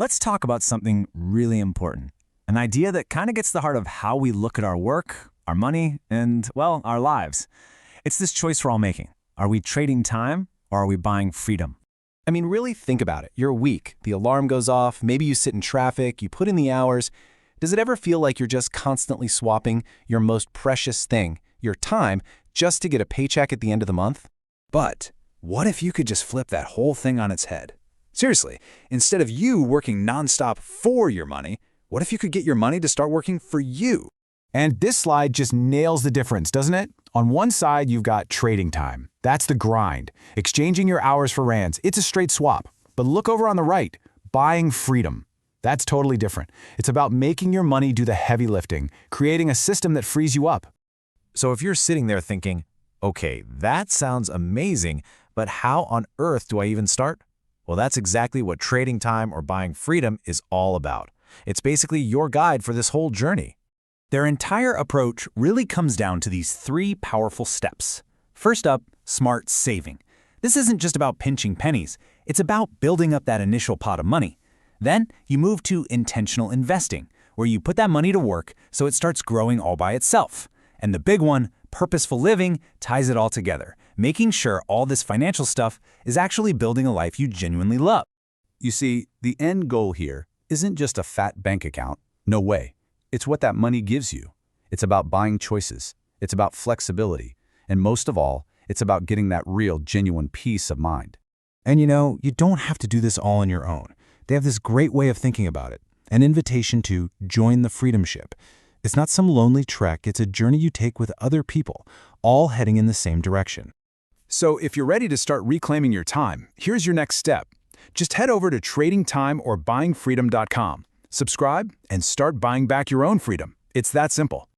let's talk about something really important. An idea that kind of gets to the heart of how we look at our work, our money, and, well, our lives. It's this choice we're all making. Are we trading time or are we buying freedom? I mean, really think about it. You're a week. The alarm goes off. Maybe you sit in traffic. You put in the hours. Does it ever feel like you're just constantly swapping your most precious thing, your time, just to get a paycheck at the end of the month? But what if you could just flip that whole thing on its head? Seriously, instead of you working nonstop for your money, what if you could get your money to start working for you? And this slide just nails the difference, doesn't it? On one side, you've got trading time. That's the grind. Exchanging your hours for rands. It's a straight swap. But look over on the right, buying freedom. That's totally different. It's about making your money do the heavy lifting, creating a system that frees you up. So if you're sitting there thinking, okay, that sounds amazing, but how on earth do I even start? Well, that's exactly what trading time or buying freedom is all about. It's basically your guide for this whole journey. Their entire approach really comes down to these three powerful steps. First up, smart saving. This isn't just about pinching pennies. It's about building up that initial pot of money. Then you move to intentional investing, where you put that money to work so it starts growing all by itself. And the big one, purposeful living, ties it all together, making sure all this financial stuff is actually building a life you genuinely love. You see, the end goal here isn't just a fat bank account. No way. It's what that money gives you. It's about buying choices. It's about flexibility. And most of all, it's about getting that real, genuine peace of mind. And you don't have to do this all on your own. They have this great way of thinking about it, an invitation to join the Freedom Ship. It's not some lonely trek, it's a journey you take with other people, all heading in the same direction. So if you're ready to start reclaiming your time, here's your next step. Just head over to tradingtime or buyingfreedom.com. Subscribe and start buying back your own freedom. It's that simple.